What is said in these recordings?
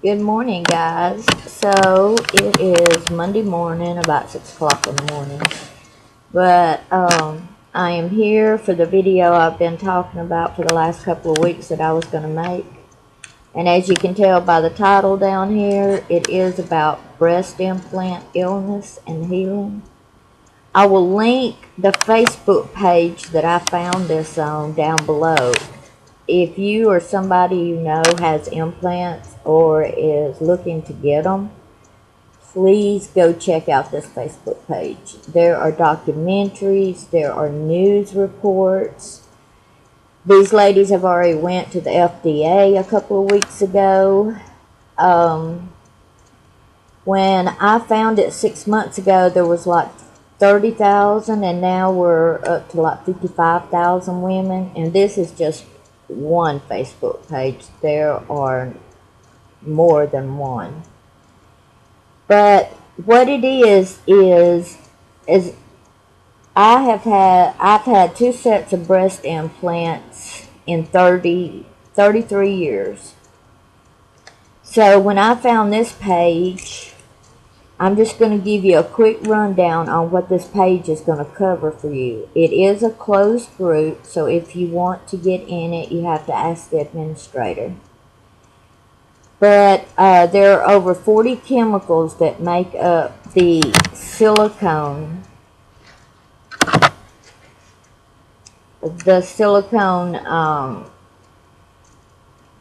Good morning, guys. So it is Monday morning, about 6 o'clock in the morning. But I am here for the video I've been talking about for the last couple of weeks that I was going to make. And as you can tell by the title down here, it is about breast implant illness and healing. I will link the Facebook page that I found this on down below. If you or somebody you know has implants or is looking to get them, please go check out this Facebook page. There are documentaries, there are news reports. These ladies have already went to the FDA a couple of weeks ago. When I found it 6 months ago, there was like 30,000, and now we're up to like 55,000 women, and this is just one Facebook page. There are more than one. But what it is I've had 2 sets of breast implants in 33 years. So when I found this page, I'm just going to give you a quick rundown on what this page is going to cover for you. It is a closed group, so if you want to get in it, you have to ask the administrator. But there are over 40 chemicals that make up the silicone. The silicone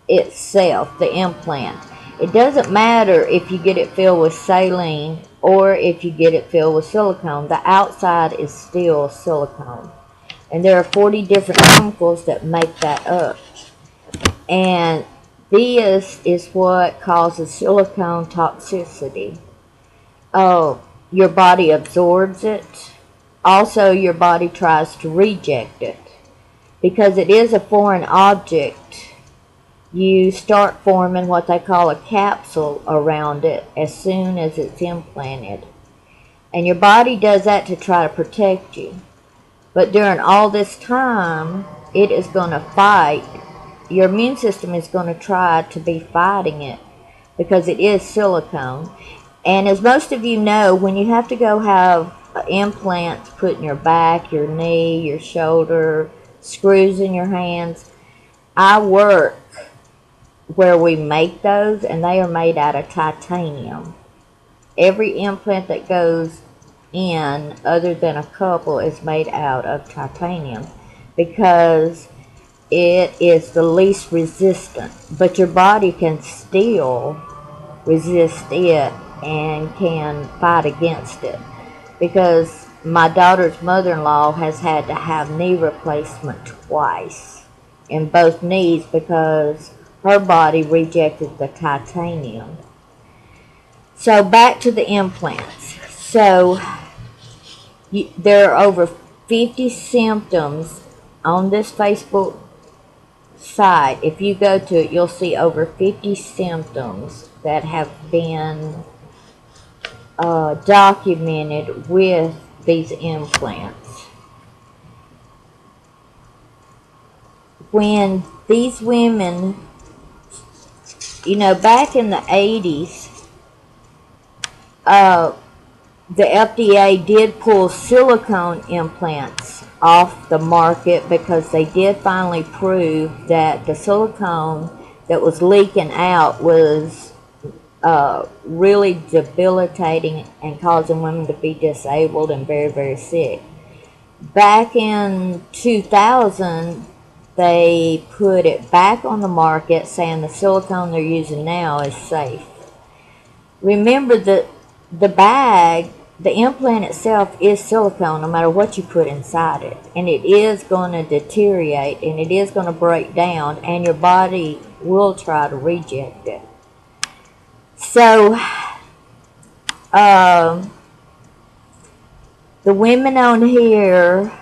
itself, the implant. It doesn't matter if you get it filled with saline or if you get it filled with silicone. The outside is still silicone. And there are 40 different chemicals that make that up. And this is what causes silicone toxicity. Your body absorbs it. Also, your body tries to reject it. Because it is a foreign object, you start forming what they call a capsule around it as soon as it's implanted. And your body does that to try to protect you. But during all this time, it is going to fight. Your immune system is going to try to be fighting it because it is silicone. And as most of you know, when you have to go have implants put in your back, your knee, your shoulder, screws in your hands, I work where we make those, and they are made out of titanium. Every implant that goes in, other than a couple, is made out of titanium because it is the least resistant. But your body can still resist it and can fight against it. Because my daughter's mother-in-law has had to have knee replacement twice in both knees because her body rejected the titanium. So back to the implants. So there are over 50 symptoms on this Facebook site. If you go to it, you'll see over 50 symptoms that have been documented with these implants. When these women, back in the 80s, the FDA did pull silicone implants off the market because they did finally prove that the silicone that was leaking out was really debilitating and causing women to be disabled and very, very sick. Back in 2000, they put it back on the market saying the silicone they're using now is safe. Remember that the bag, the implant itself is silicone no matter what you put inside it. And it is going to deteriorate and it is going to break down and your body will try to reject it. So, the women on here,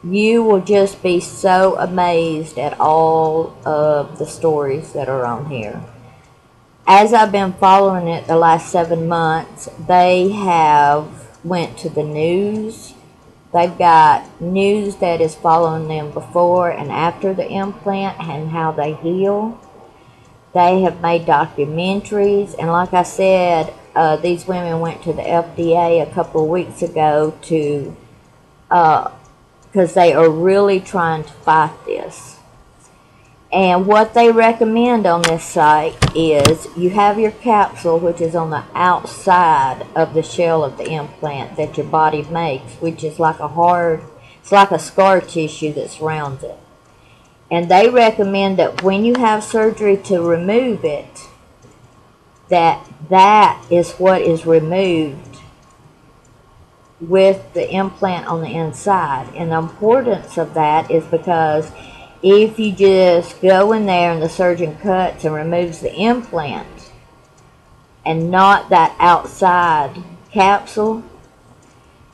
you will just be so amazed at all of the stories that are on here. As I've been following it the last 7 months, they have went to the news. They've got news that is following them before and after the implant and how they heal. They have made documentaries, and like I said, these women went to the FDA a couple of weeks ago to, because they are really trying to fight this. And what they recommend on this site is you have your capsule, which is on the outside of the shell of the implant that your body makes, which is like it's like a scar tissue that surrounds it. And they recommend that when you have surgery to remove it, that is what is removed with the implant on the inside. And the importance of that is because if you just go in there and the surgeon cuts and removes the implant and not that outside capsule,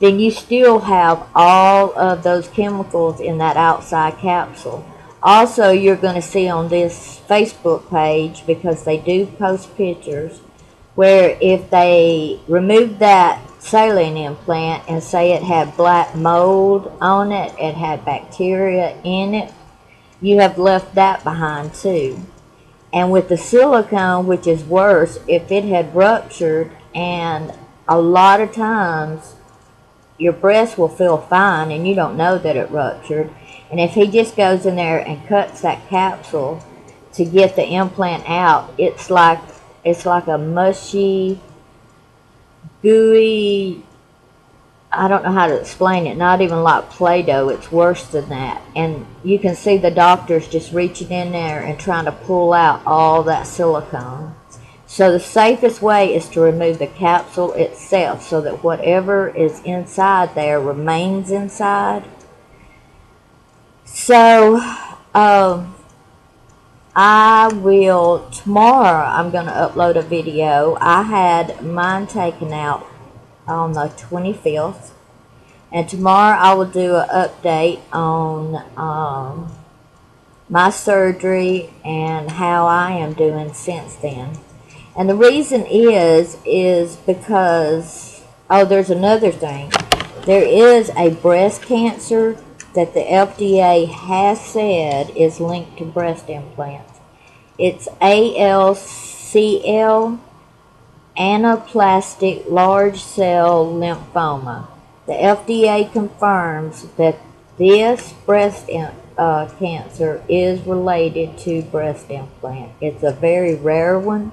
then you still have all of those chemicals in that outside capsule. Also, you're going to see on this Facebook page, because they do post pictures, where if they remove that saline implant and say it had black mold on it, it had bacteria in it, you have left that behind too. And with the silicone, which is worse, if it had ruptured, and a lot of times your breast will feel fine and you don't know that it ruptured. And if he just goes in there and cuts that capsule to get the implant out, it's like a mushy, gooey, I don't know how to explain it, not even like Play-Doh, it's worse than that. And you can see the doctors just reaching in there and trying to pull out all that silicone. So the safest way is to remove the capsule itself so that whatever is inside there remains inside. So I will, tomorrow I'm going to upload a video. I had mine taken out on the 25th. And tomorrow I will do an update on my surgery and how I am doing since then. And the reason is because, oh, there's another thing. There is a breast cancer that the FDA has said is linked to breast implants. It's ALCL, Anaplastic large cell lymphoma. The FDA confirms that this breast cancer is related to breast implant. It's a very rare one,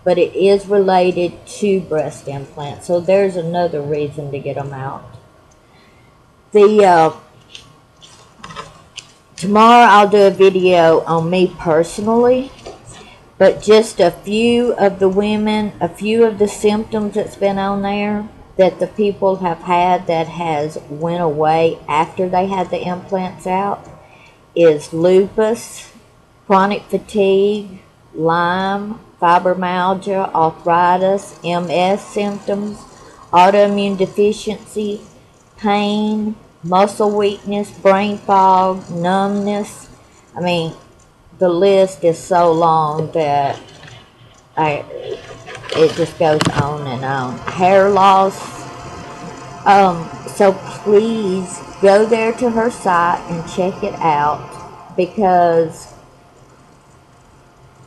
but it is related to breast implant. So there's another reason to get them out. Tomorrow I'll do a video on me personally, but just a few of the women, a few of the symptoms that's been on there that the people have had that has went away after they had the implants out is lupus, chronic fatigue, Lyme, fibromyalgia, arthritis, MS symptoms, autoimmune deficiency, pain, muscle weakness, brain fog, numbness. I mean, the list is so long that it just goes on and on. Hair loss. So please go there to her site and check it out, because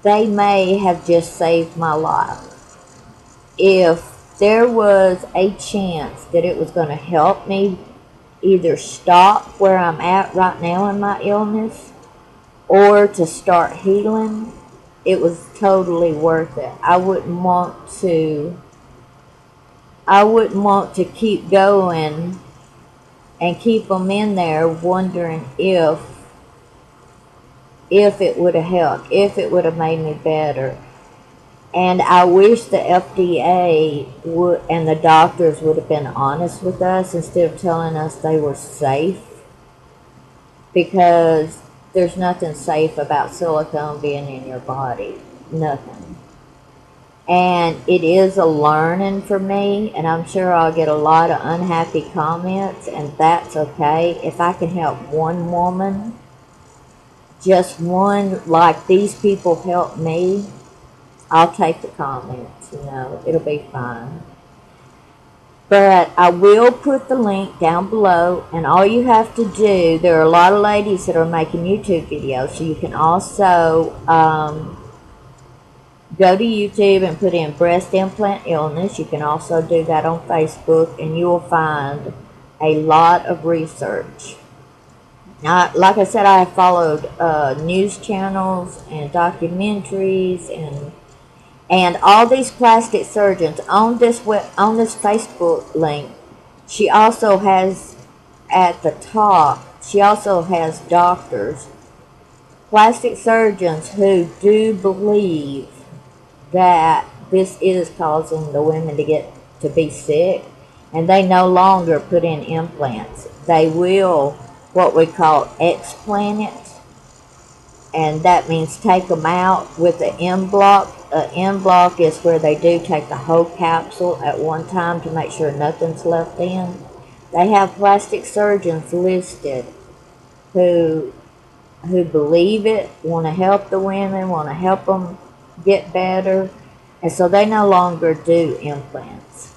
they may have just saved my life. If there was a chance that it was going to help me either stop where I'm at right now in my illness or to start healing, it was totally worth it. I wouldn't want to keep going and keep them in there wondering if it would have helped, if it would have made me better. And I wish the FDA would, and the doctors would have been honest with us instead of telling us they were safe, because there's nothing safe about silicone being in your body. Nothing. And it is a learning for me, and I'm sure I'll get a lot of unhappy comments, and that's okay. If I can help one woman, just one, like these people helped me, I'll take the comments, it'll be fine. But I will put the link down below, and all you have to do, there are a lot of ladies that are making YouTube videos, so you can also Go to YouTube and put in breast implant illness. You can also do that on Facebook, and you will find a lot of research. Now, like I said, I have followed news channels and documentaries and all these plastic surgeons on this Facebook link. She also has at the top. She also has doctors, plastic surgeons who do believe that this is causing the women to be sick, and they no longer put in implants. They will what we call explant it, and that means take them out with the end block. An end block is where they do take the whole capsule at one time to make sure nothing's left in. They have plastic surgeons listed who believe it, want to help the women, want to help them get better, and so they no longer do implants.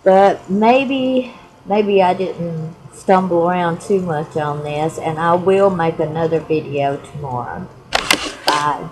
But maybe I didn't stumble around too much on this, and I will make another video tomorrow. Bye.